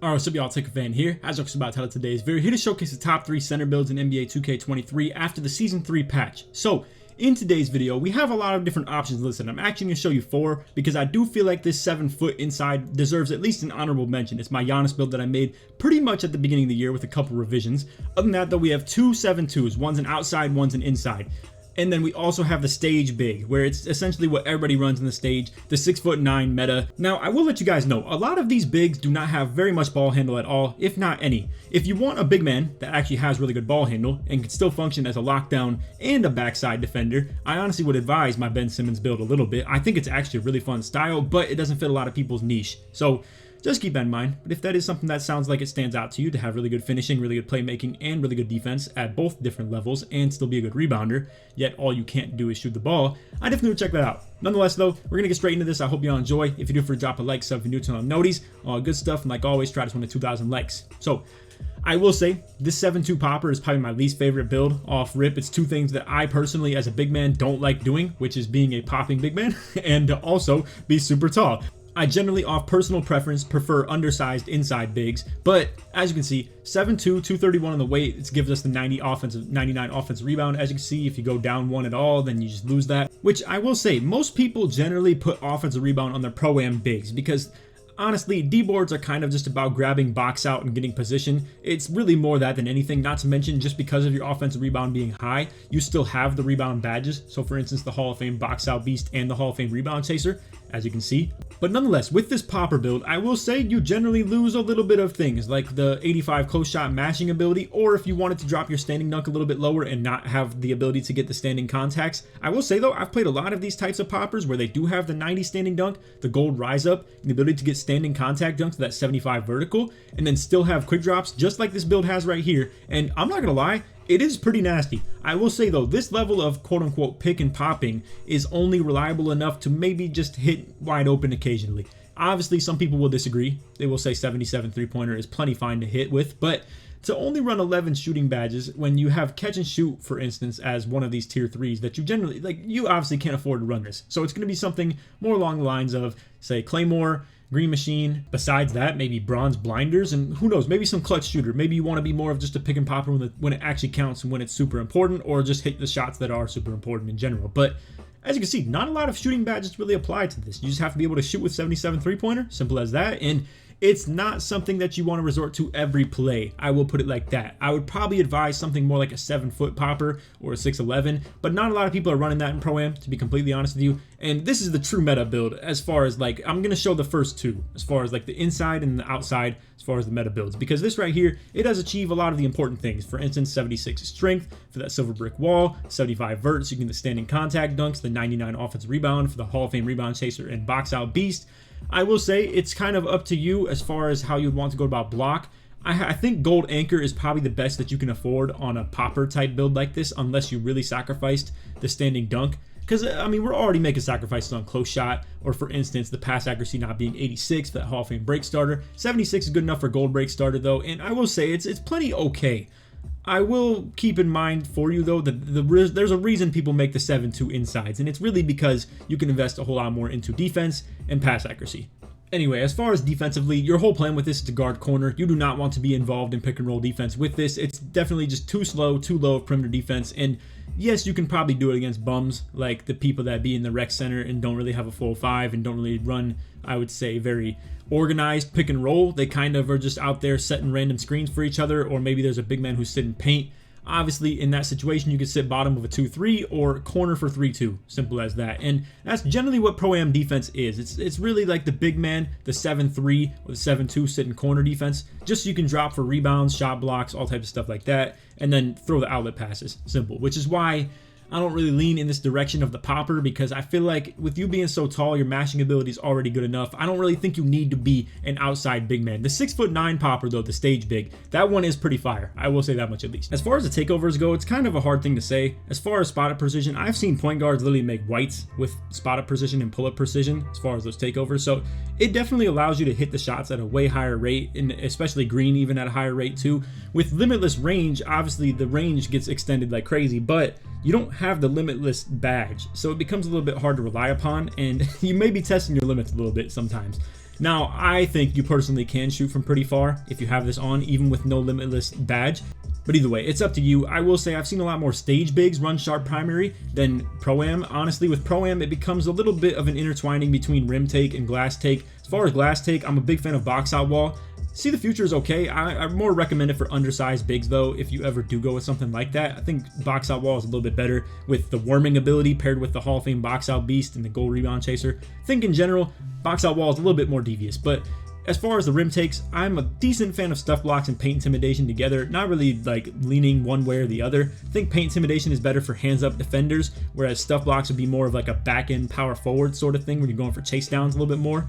Alright, what's up y'all, LakerFan here. As I was about to tell today's video, here to showcase the top 3 center builds in NBA 2K23 after the Season 3 patch. So, in today's video, we have a lot of different options listed. I'm actually going to show you 4 because I do feel like this 7-foot inside deserves at least an honorable mention. It's my Giannis build that I made pretty much at the beginning of the year with a couple revisions. Other than that though, we have 2 7-2s. One's an outside, one's an inside. And then we also have the stage big, where it's essentially what everybody runs in the stage, the 6'9" meta. Now, I will let you guys know, a lot of these bigs do not have very much ball handle at all, if not any. If you want a big man that actually has really good ball handle and can still function as a lockdown and a backside defender, I honestly would advise my Ben Simmons build a little bit. I think it's actually a really fun style, but it doesn't fit a lot of people's niche. So just keep that in mind. But if that is something that sounds like it stands out to you to have really good finishing, really good playmaking, and really good defense at both different levels and still be a good rebounder, yet all you can't do is shoot the ball, I definitely would check that out. Nonetheless though, we're going to get straight into this. I hope you all enjoy. If you do, drop a like, sub if you're new to noties, all good stuff, and like always, try to win to 2,000 likes. So I will say this 7-2 popper is probably my least favorite build off rip. It's 2 things that I personally as a big man don't like doing, which is being a popping big man and also be super tall. I generally, off personal preference, prefer undersized inside bigs, but as you can see, 7'2", 231 on the weight, it gives us the 99 offensive rebound. As you can see, if you go down 1 at all, then you just lose that, which I will say, most people generally put offensive rebound on their pro-am bigs because honestly, D-boards are kind of just about grabbing box out and getting position. It's really more that than anything, not to mention just because of your offensive rebound being high, you still have the rebound badges. So for instance, the Hall of Fame box out beast and the Hall of Fame rebound chaser, as you can see. But nonetheless, with this popper build, I will say you generally lose a little bit of things like the 85 close shot mashing ability, or if you wanted to drop your standing dunk a little bit lower and not have the ability to get the standing contacts. I will say though, I've played a lot of these types of poppers where they do have the 90 standing dunk, the gold rise up, and the ability to get standing contact dunks to that 75 vertical, and then still have quick drops just like this build has right here. And I'm not gonna lie, it is pretty nasty. I will say though, this level of quote-unquote pick and popping is only reliable enough to maybe just hit wide open occasionally. Obviously, some people will disagree. They will say 77 three-pointer is plenty fine to hit with, but to only run 11 shooting badges when you have catch and shoot, for instance, as one of these tier 3s that you generally, like, you obviously can't afford to run this. So it's going to be something more along the lines of, say, Claymore, Green Machine. Besides that, maybe bronze blinders, and who knows, maybe some clutch shooter. Maybe you want to be more of just a pick and popper when it actually counts and when it's super important, or just hit the shots that are super important in general. But as you can see, not a lot of shooting badges really apply to this. You just have to be able to shoot with 77 three-pointer, simple as that, and it's not something that you want to resort to every play. I will put it like that. I would probably advise something more like a 7-foot popper or a 6'11", but not a lot of people are running that in Pro-Am, to be completely honest with you. And this is the true meta build as far as, like, I'm going to show the first 2 as far as like the inside and the outside as far as the meta builds, because this right here, it does achieve a lot of the important things. For instance, 76 strength for that silver brick wall, 75 vert so you can get the standing contact dunks, the 99 offensive rebound for the Hall of Fame rebound chaser and box out beast. I will say it's kind of up to you as far as how you'd want to go about block. I think gold anchor is probably the best that you can afford on a popper type build like this, unless you really sacrificed the standing dunk. Because, I mean, we're already making sacrifices on close shot, or for instance, the pass accuracy not being 86 for that Hall of Fame break starter. 76 is good enough for gold break starter though, and I will say it's plenty okay. I will keep in mind for you though that there's a reason people make the 7-2 insides, and it's really because you can invest a whole lot more into defense and pass accuracy. Anyway, as far as defensively, your whole plan with this is to guard corner. You do not want to be involved in pick and roll defense with this. It's definitely just too slow, too low of perimeter defense. And yes, you can probably do it against bums like the people that be in the rec center and don't really have a full 5 and don't really run, I would say, very organized pick and roll. They kind of are just out there setting random screens for each other, or maybe there's a big man who's sitting paint. Obviously, in that situation, you could sit bottom of a 2-3 or corner for 3-2. Simple as that. And that's generally what Pro-Am defense is. It's really like the big man, the 7-3 or the 7-2 sitting corner defense, just so you can drop for rebounds, shot blocks, all types of stuff like that, and then throw the outlet passes. Simple. Which is why I don't really lean in this direction of the popper, because I feel like with you being so tall, your mashing ability is already good enough. I don't really think you need to be an outside big man. The 6'9" popper though, the stage big, that one is pretty fire. I will say that much at least. As far as the takeovers go, it's kind of a hard thing to say. As far as spot up precision, I've seen point guards literally make whites with spot up precision and pull up precision as far as those takeovers. So it definitely allows you to hit the shots at a way higher rate, and especially green even at a higher rate too. With limitless range, obviously the range gets extended like crazy, but you don't have the limitless badge, so it becomes a little bit hard to rely upon, and you may be testing your limits a little bit sometimes. Now, I think you personally can shoot from pretty far if you have this on, even with no limitless badge. But either way, it's up to you. I will say I've seen a lot more stage bigs run sharp primary than Pro-Am. Honestly, with Pro-Am, it becomes a little bit of an intertwining between rim take and glass take. As far as glass take, I'm a big fan of box out wall. See, the future is okay. I more recommend it for undersized bigs, though, if you ever do go with something like that. I think box out wall is a little bit better with the worming ability paired with the Hall of Fame box out beast and the goal rebound chaser. I think in general, box out wall is a little bit more devious, but as far as the rim takes, I'm a decent fan of stuff blocks and paint intimidation together, not really like leaning one way or the other. I think paint intimidation is better for hands up defenders, whereas stuff blocks would be more of like a back end power forward sort of thing when you're going for chase downs a little bit more.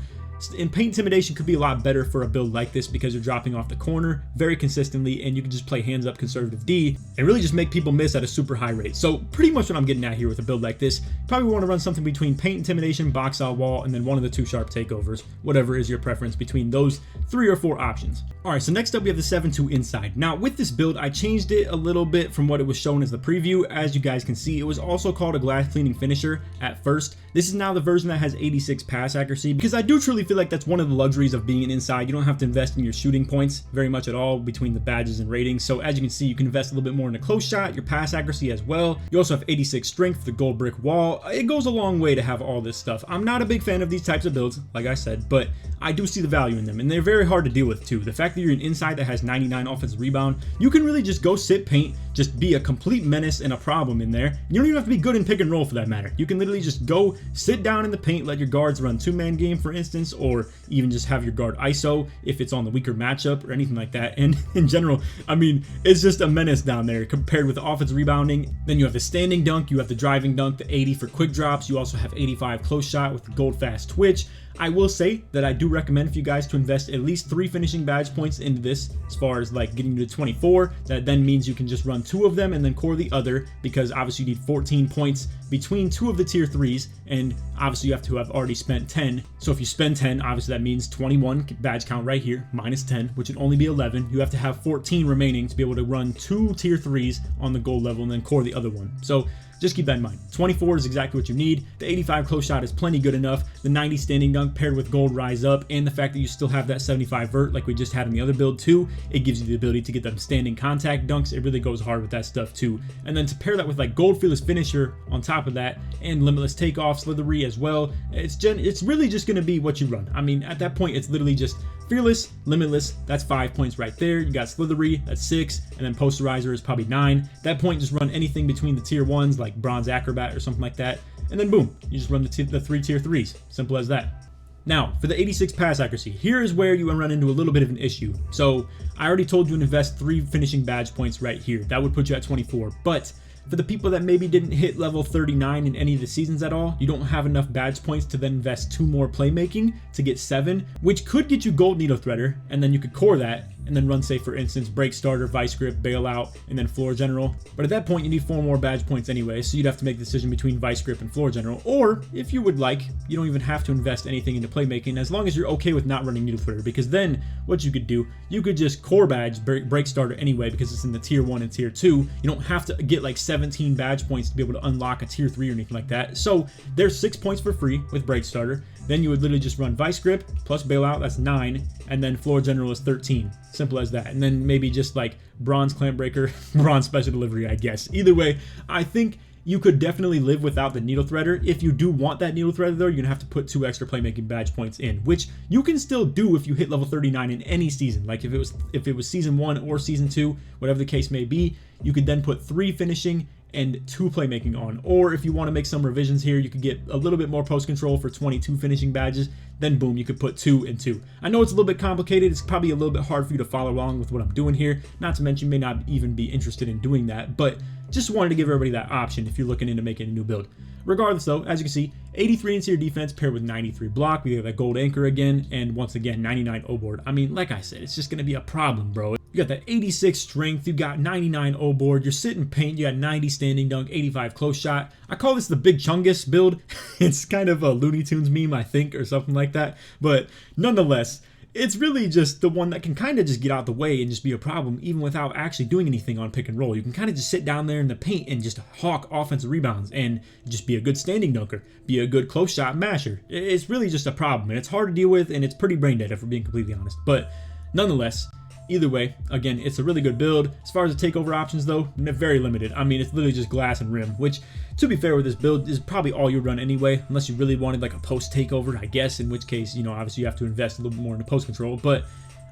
And paint intimidation could be a lot better for a build like this because you're dropping off the corner very consistently and you can just play hands up conservative D and really just make people miss at a super high rate. So pretty much what I'm getting at here with a build like this, probably want to run something between paint intimidation, box out wall, and then one of the 2 sharp takeovers, whatever is your preference between those 3 or 4 options. Alright, so next up we have the 7-2 inside. Now with this build, I changed it a little bit from what it was shown as the preview. As you guys can see, it was also called a glass cleaning finisher at first. This is now the version that has 86 pass accuracy because I do truly feel like that's one of the luxuries of being an inside. You don't have to invest in your shooting points very much at all between the badges and ratings. So as you can see, you can invest a little bit more in a close shot, your pass accuracy as well. You also have 86 strength, the gold brick wall. It goes a long way to have all this stuff. I'm not a big fan of these types of builds, like I said, but I do see the value in them and they're very hard to deal with too. The fact that you're an inside that has 99 offensive rebound, you can really just go sit paint, just be a complete menace and a problem in there. You don't even have to be good in pick and roll for that matter. You can literally just go sit down in the paint, let your guards run 2-man game for instance, or even just have your guard ISO if it's on the weaker matchup or anything like that. And in general, I mean, it's just a menace down there compared with the offensive rebounding. Then you have the standing dunk, you have the driving dunk, the 80 for quick drops. You also have 85 close shot with the gold fast twitch. I will say that I do recommend for you guys to invest at least 3 finishing badge points into this as far as like getting you to 24. That then means you can just run 2 of them and then core the other because obviously you need 14 points between 2 of the tier 3s and obviously you have to have already spent 10. So if you spend 10, obviously that means 21 badge count right here minus 10, which would only be 11. You have to have 14 remaining to be able to run 2 tier 3s on the gold level and then core the other one. So just keep that in mind. 24 is exactly what you need. The 85 close shot is plenty good enough. The 90 standing dunk paired with gold rise up and the fact that you still have that 75 vert like we just had in the other build too, it gives you the ability to get them standing contact dunks. It really goes hard with that stuff too. And then to pair that with like gold fearless finisher on top of that and limitless takeoff slithery as well, it's really just going to be what you run. I mean, at that point, it's literally just fearless, limitless, that's 5 points right there. You got slithery, that's 6, and then posterizer is probably 9. At that point, just run anything between the tier 1s like bronze acrobat or something like that, and then boom, you just run the 3 tier 3s. Simple as that. Now, for the 86 pass accuracy, here is where you run into a little bit of an issue. So, I already told you to invest 3 finishing badge points right here. That would put you at 24, but for the people that maybe didn't hit level 39 in any of the seasons at all, you don't have enough badge points to then invest 2 more playmaking to get 7, which could get you gold needle threader, and then you could core that, and then run, say, for instance, break starter, vice grip, bailout, and then floor general. But at that point, you need 4 more badge points anyway, so you'd have to make the decision between vice grip and floor general. Or, if you would like, you don't even have to invest anything into playmaking as long as you're okay with not running needle threader, because then what you could do, you could just core badge break starter anyway because it's in the tier 1 and tier 2. You don't have to get like 17 badge points to be able to unlock a tier 3 or anything like that. So there's 6 points for free with break starter. Then you would literally just run vice grip plus bailout, that's 9, and then floor general is 13. Simple as that. And then maybe just like bronze clamp breaker, bronze special delivery, I guess. Either way, I think you could definitely live without the needle threader. If you do want that needle threader though, you're gonna have to put 2 extra playmaking badge points in, which you can still do if you hit level 39 in any season. Like if it was season 1 or season 2, whatever the case may be, you could then put 3 finishing and 2 playmaking on. Or if you want to make some revisions here, you could get a little bit more post control for 22 finishing badges. Then boom, you could put 2 and 2. I know it's a little bit complicated. It's probably a little bit hard for you to follow along with what I'm doing here. Not to mention, you may not even be interested in doing that, but just wanted to give everybody that option if you're looking into making a new build. Regardless though, as you can see, 83 interior defense paired with 93 block. We have that gold anchor again, and once again, 99 O-board. I mean, like I said, it's just going to be a problem, bro. You got that 86 strength, you got 99 O-board, you're sitting paint, you got 90 standing dunk, 85 close shot. I call this the Big Chungus build. It's kind of a Looney Tunes meme, I think, or something like that. But nonetheless, it's really just the one that can kind of just get out the way and just be a problem even without actually doing anything on pick and roll. You can kind of just sit down there in the paint and just hawk offensive rebounds and just be a good standing dunker, be a good close shot masher. It's really just a problem, and it's hard to deal with, and it's pretty brain dead if we're being completely honest. But nonetheless, either way, again, it's a really good build. As far as the takeover options though, very limited. I mean, it's literally just glass and rim, which, to be fair with this build, is probably all you run anyway, unless you really wanted like a post takeover, I guess, in which case, you know, obviously you have to invest a little bit more in the post control. But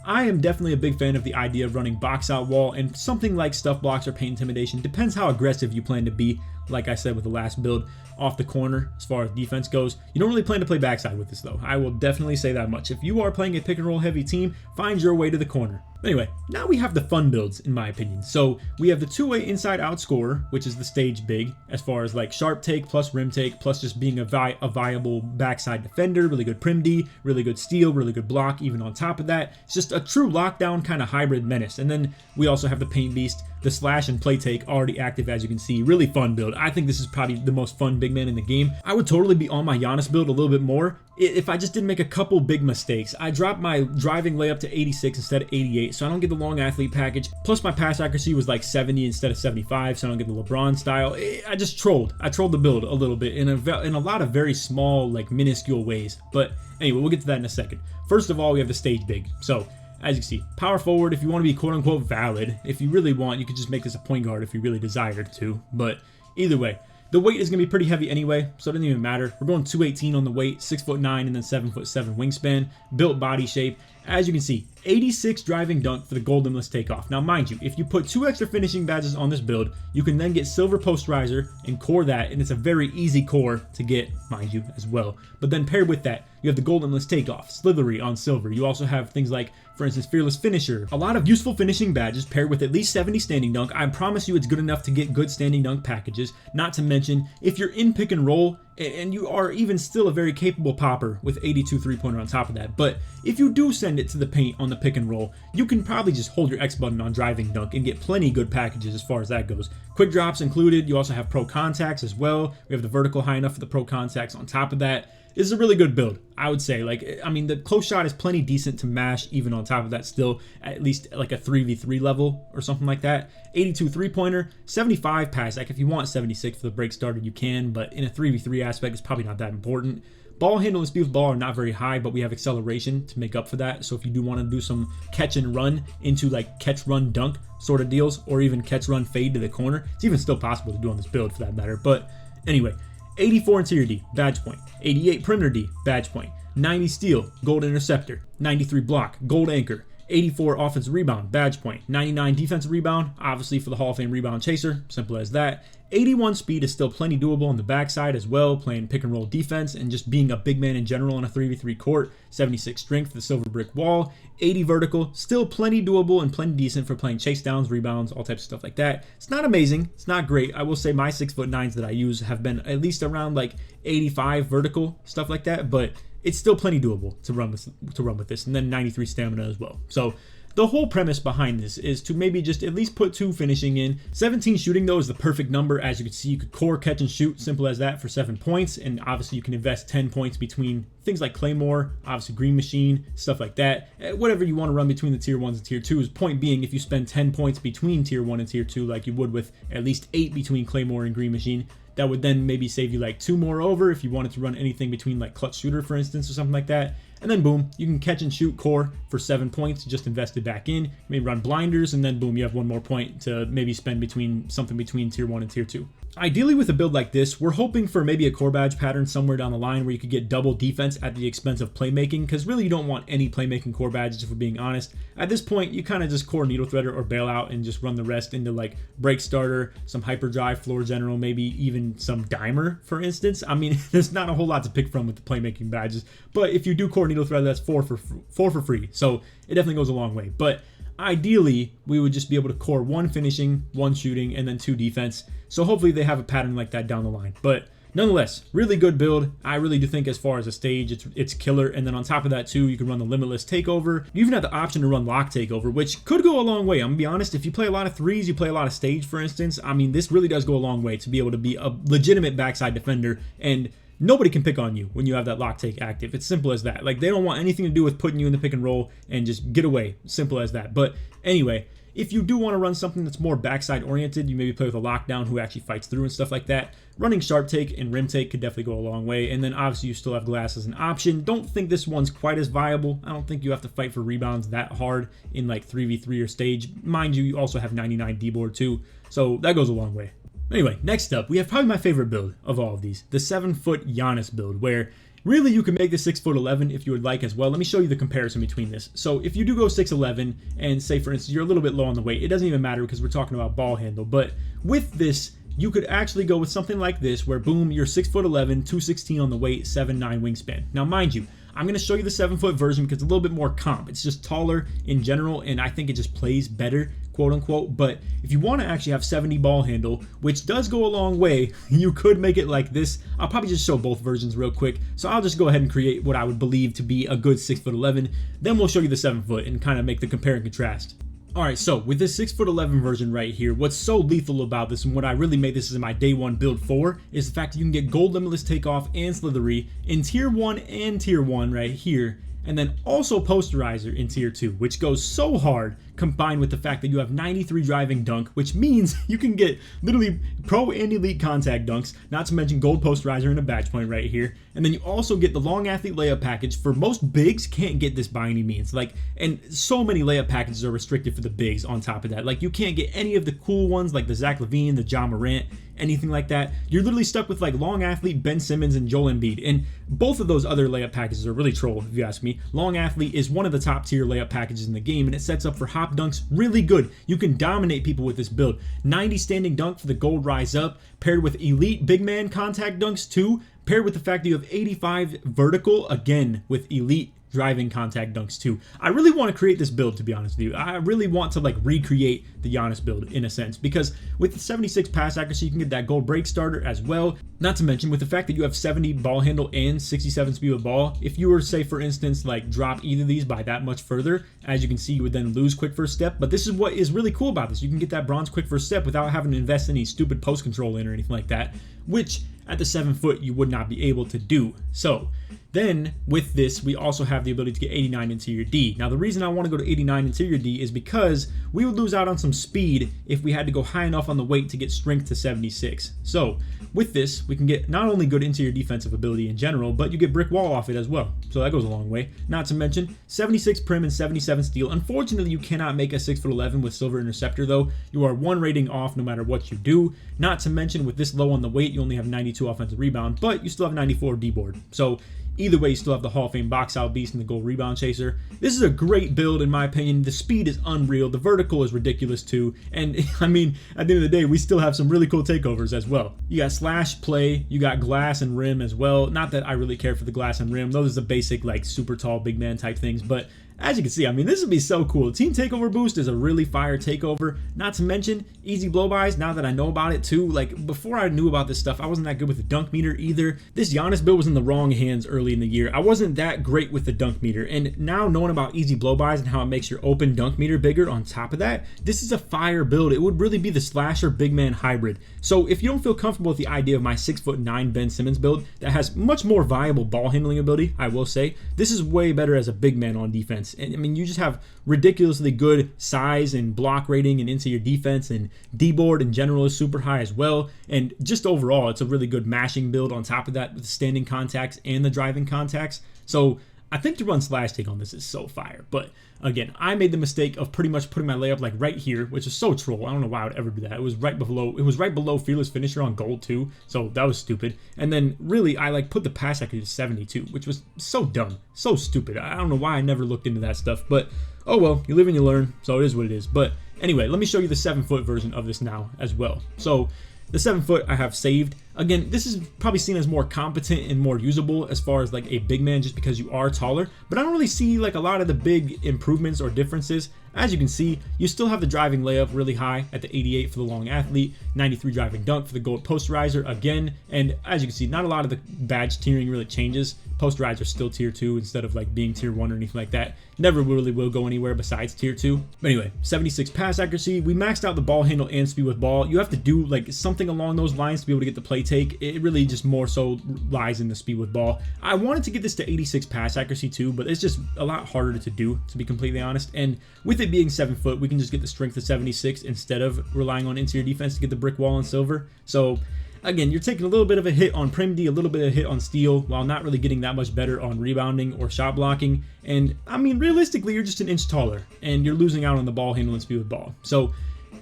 I am definitely a big fan of the idea of running box out wall and something like stuff blocks or paint intimidation. Depends how aggressive you plan to be. Like I said with the last build, off the corner as far as defense goes. You don't really plan to play backside with this though. I will definitely say that much. If you are playing a pick and roll heavy team, find your way to the corner. Anyway, now we have the fun builds in my opinion. So we have the two-way inside out scorer, which is the stage big, as far as like sharp take plus rim take plus just being a viable backside defender, really good prim D, really good steal, really good block. Even on top of that, it's just a true lockdown kind of hybrid menace. And then we also have the paint beast, the slash and play take already active, as you can see. Really fun build. I think this is probably the most fun big man in the game. I would totally be on my Giannis build a little bit more if I just didn't make a couple big mistakes. I dropped my driving layup to 86 instead of 88, so I don't get the long athlete package. Plus my pass accuracy was like 70 instead of 75, so I don't get the LeBron style. I just trolled. I trolled the build a little bit in a lot of very small, like minuscule ways. But anyway, we'll get to that in a second. First of all, we have the stage big. So as you can see, power forward if you want to be quote unquote valid. If you really want, you could just make this a point guard if you really desired to. But either way, the weight is going to be pretty heavy anyway, so it doesn't even matter. We're going 218 on the weight, 6'9" and then 7'7" wingspan, built body shape. As you can see, 86 driving dunk for the gold rimless takeoff. Now mind you, if you put 2 extra finishing badges on this build, you can then get silver posterizer and core that, and it's a very easy core to get, mind you, as well. But then paired with that, you have the gold rimless takeoff, slithery on silver. You also have things like, for instance, fearless finisher. A lot of useful finishing badges paired with at least 70 standing dunk. I promise you it's good enough to get good standing dunk packages. Not to mention, if you're in pick and roll, and you are even still a very capable popper with 82 3-pointer on top of that. But if you do send it to the paint on the pick and roll, you can probably just hold your X button on driving dunk and get plenty good packages as far as that goes. Quick drops included. You also have pro contacts as well. We have the vertical high enough for the pro contacts on top of that. This is a really good build, I would say. Like, I mean, the close shot is plenty decent to mash, even on top of that still, at least like a 3v3 level or something like that. 82 3-pointer, 75 pass. Like, if you want 76 for the break starter, you can, but in a 3v3 aspect, it's probably not that important. Ball handle and speed with ball are not very high, but we have acceleration to make up for that. So if you do want to do some catch and run into like catch, run, dunk sort of deals, or even catch, run, fade to the corner, it's even still possible to do on this build for that matter. But anyway, 84 interior D, badge point. 88 perimeter D, badge point. 90 steal, gold interceptor. 93 block, gold anchor. 84 offensive rebound, badge point. 99 defensive rebound, obviously for the Hall of Fame rebound chaser, simple as that. 81 speed is still plenty doable on the backside as well, playing pick and roll defense and just being a big man in general in a 3v3 court. 76 strength, the silver brick wall. 80 vertical, still plenty doable and plenty decent for playing chase downs, rebounds, all types of stuff like that. It's not amazing, it's not great. I will say my 6'9" that I use have been at least around like 85 vertical, stuff like that, but it's still plenty doable to run with this. And then 93 stamina as well. So the whole premise behind this is to maybe just at least put 2 finishing in. 17 shooting though is the perfect number. As you can see, you could core, catch, and shoot, simple as that, for 7 points. And obviously you can invest 10 points between things like Claymore, obviously Green Machine, stuff like that. Whatever you want to run between the tier 1s and tier 2s. Point being, if you spend 10 points between tier 1 and tier 2 like you would with at least 8 between Claymore and Green Machine, that would then maybe save you like 2 more over if you wanted to run anything between like clutch shooter, for instance, or something like that. And then boom, you can catch and shoot core for 7 points, just invest it back in. Maybe run blinders, and then boom, you have 1 more point to maybe spend between something between tier 1 and tier 2. Ideally with a build like this, we're hoping for maybe a core badge pattern somewhere down the line where you could get double defense at the expense of playmaking, because really you don't want any playmaking core badges if we're being honest. At this point, you kind of just core needle threader or bailout and just run the rest into like break starter, some hyperdrive, floor general, maybe even some dimer, for instance. I mean, there's not a whole lot to pick from with the playmaking badges, but if you do core needle threader, that's 4 for free. So it definitely goes a long way. But ideally, we would just be able to core 1 finishing, 1 shooting, and then 2 defense. So hopefully they have a pattern like that down the line. But nonetheless, really good build. I really do think as far as a stage, it's killer. And then on top of that too, you can run the limitless takeover. You even have the option to run lock takeover, which could go a long way. I'm gonna be honest, if you play a lot of threes, you play a lot of stage, for instance, I mean, this really does go a long way to be able to be a legitimate backside defender and nobody can pick on you when you have that lock take active. It's simple as that. Like, they don't want anything to do with putting you in the pick and roll and just get away. Simple as that. But anyway, if you do want to run something that's more backside oriented, you maybe play with a lockdown who actually fights through and stuff like that, running sharp take and rim take could definitely go a long way. And then obviously you still have glass as an option. Don't think this one's quite as viable. I don't think you have to fight for rebounds that hard in like 3v3 or stage. Mind you, you also have 99 D-board too, so that goes a long way. Anyway, next up, we have probably my favorite build of all of these, the 7-foot Giannis build, where really you can make the 6'11" if you would like as well. Let me show you the comparison between this. So if you do go 6'11", and say for instance you're a little bit low on the weight, it doesn't even matter because we're talking about ball handle. But with this, you could actually go with something like this, where boom, you're 6'11", 216 on the weight, 7'9" wingspan. Now mind you, I'm going to show you the 7-foot version because it's a little bit more comp. It's just taller in general, and I think it just plays better, quote unquote. But if you want to actually have 70 ball handle, which does go a long way, you could make it like this. I'll probably just show both versions real quick. So I'll just go ahead and create what I would believe to be a good 6'11". Then we'll show you the 7-foot and kind of make the compare and contrast. Alright, so with this 6'11" version right here, what's so lethal about this and what I really made this as my day 1 build for is the fact that you can get gold limitless takeoff and slithery in tier 1 and tier 1 right here, and then also posterizer in tier 2, which goes so hard, combined with the fact that you have 93 driving dunk, which means you can get literally pro and elite contact dunks, not to mention gold posterizer and a badge point right here. And then you also get the long athlete layup package. For most bigs, can't get this by any means. Like, and so many layup packages are restricted for the bigs on top of that. Like, you can't get any of the cool ones like the Zach LaVine, the Ja Morant, anything like that. You're literally stuck with like long athlete, Ben Simmons, and Joel Embiid. And both of those other layup packages are really troll, if you ask me. Long athlete is one of the top tier layup packages in the game, and it sets up for hop dunks really good. You can dominate people with this build. 90 standing dunk for the gold rise up, paired with elite big man contact dunks too, paired with the fact that you have 85 vertical, again with elite driving contact dunks too. I really want to create this build, to be honest with you. I really want to like recreate the Giannis build in a sense, because with the 76 pass accuracy, you can get that gold break starter as well. Not to mention with the fact that you have 70 ball handle and 67 speed of ball. If you were, say for instance, like drop either of these by that much further, as you can see, you would then lose quick first step. But this is what is really cool about this. You can get that bronze quick first step without having to invest any stupid post control in or anything like that, which at the 7-foot you would not be able to do. So then with this, we also have the ability to get 89 interior D. Now the reason I want to go to 89 interior D is because we would lose out on some speed if we had to go high enough on the weight to get strength to 76. So with this, we can get not only good interior defensive ability in general, but you get brick wall off it as well. So that goes a long way. Not to mention 76 prim and 77 steal. Unfortunately, you cannot make a 6'11" with silver interceptor though. You are 1 rating off no matter what you do. Not to mention with this low on the weight, you only have 92 offensive rebound, but you still have 94 D board. So either way, you still have the Hall of Fame box out beast and the gold rebound chaser. This is a great build in my opinion. The speed is unreal. The vertical is ridiculous too. And I mean, at the end of the day, we still have some really cool takeovers as well. You got slash play, you got glass and rim as well. Not that I really care for the glass and rim. Those are the basic like super tall big man type things, but as you can see, I mean, this would be so cool. Team Takeover Boost is a really fire takeover. Not to mention, easy blow-bys, now that I know about it too. Like, before I knew about this stuff, I wasn't that good with the dunk meter either. This Giannis build was in the wrong hands early in the year. I wasn't that great with the dunk meter. And now knowing about easy blow-bys and how it makes your open dunk meter bigger on top of that, this is a fire build. It would really be the slasher big man hybrid. So if you don't feel comfortable with the idea of my 6'9" Ben Simmons build that has much more viable ball handling ability, I will say, this is way better as a big man on defense. And I mean, you just have ridiculously good size and block rating and into your defense, and D-board in general is super high as well. And just overall, it's a really good mashing build on top of that with the standing contacts and the driving contacts. So I think to run slash take on this is so fire. But again, I made the mistake of pretty much putting my layup like right here, which is so troll. I don't know why I would ever do that. It was right below Fearless Finisher on gold too, so that was stupid. And then really I like put the pass accuracy to 72, which was so dumb, so stupid. I don't know why I never looked into that stuff, but oh well, you live and you learn, so it is what it is. But anyway, let me show you the 7-foot version of this now as well. So the 7-foot I have saved. Again, this is probably seen as more competent and more usable as far as like a big man just because you are taller, but I don't really see like a lot of the big improvements or differences. As you can see, you still have the driving layup really high at the 88 for the long athlete, 93 driving dunk for the gold posterizer again, and as you can see, not a lot of the badge tiering really changes. Posterizer is still tier 2 instead of like being tier 1 or anything like that. Never really will go anywhere besides tier 2. But anyway, 76 pass accuracy. We maxed out the ball handle and speed with ball. You have to do like something along those lines to be able to get the play take. It really just more so lies in the speed with ball. I wanted to get this to 86 pass accuracy too, but it's just a lot harder to do, to be completely honest. And with it being 7 foot, we can just get the strength of 76 instead of relying on interior defense to get the brick wall and silver. So again, you're taking a little bit of a hit on Prim D, a little bit of a hit on steal, while not really getting that much better on rebounding or shot blocking. And I mean, realistically, you're just an inch taller, and you're losing out on the ball handling speed with ball. So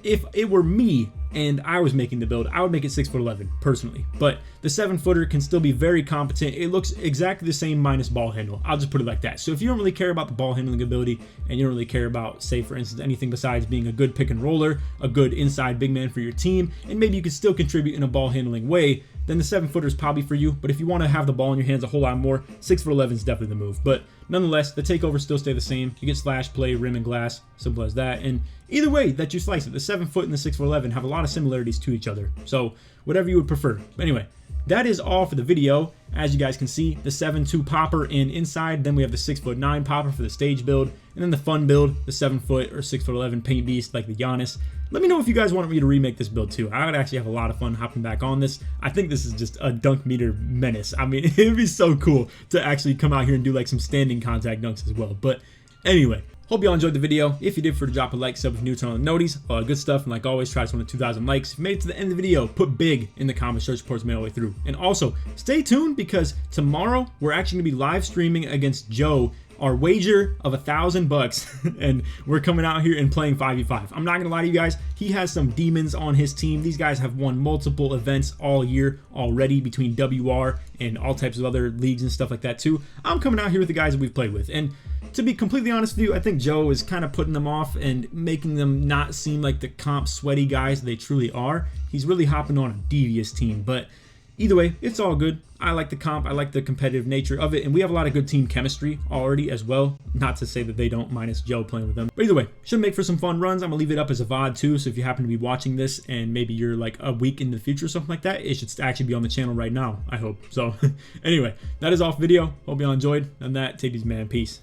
if it were me and I was making the build, I would make it 6'11" personally. But the 7-footer can still be very competent. It looks exactly the same minus ball handle. I'll just put it like that. So if you don't really care about the ball handling ability, and you don't really care about, say for instance, anything besides being a good pick and roller, a good inside big man for your team, and maybe you can still contribute in a ball handling way, then the 7-footer is probably for you. But if you want to have the ball in your hands a whole lot more, 6'11" is definitely the move. But nonetheless, the takeovers still stay the same. You get slash, play, rim, and glass. Simple as that. And either way that you slice it, the 7 foot and the 6'11" have a lot of similarities to each other. So whatever you would prefer. But anyway, that is all for the video. As you guys can see, the 7'2" popper in inside. Then we have the 6'9" popper for the stage build. And then the fun build, the 7 foot or 6'11" paint beast like the Giannis. Let me know if you guys want me to remake this build too. I would actually have a lot of fun hopping back on this. I think this is just a dunk meter menace. I mean, it'd be so cool to actually come out here and do like some standing contact dunks as well. But anyway, hope y'all enjoyed the video. If you did, for to drop a like, sub if you're new, turn on the noties, all that good stuff. And like always, try to win 2,000 likes. If you made it to the end of the video, put big in the comments. Search reports me all the way through. And also, stay tuned because tomorrow we're actually going to be live streaming against Joe our wager of $1,000, and we're coming out here and playing 5v5. I'm not gonna lie to you guys, he has some demons on his team. These guys have won multiple events all year already between WR and all types of other leagues and stuff like that too. I'm coming out here with the guys that we've played with, and to be completely honest with you, I think Joe is kind of putting them off and making them not seem like the comp sweaty guys they truly are. He's really hopping on a devious team, but either way, it's all good. I like the comp, I like the competitive nature of it, and we have a lot of good team chemistry already as well. Not to say that they don't, minus Joe playing with them. But either way, should make for some fun runs. I'm gonna leave it up as a VOD too, so if you happen to be watching this and maybe you're like a week in the future or something like that, it should actually be on the channel right now, I hope. So anyway, that is all for video. Hope y'all enjoyed. And that, take these, man. Peace.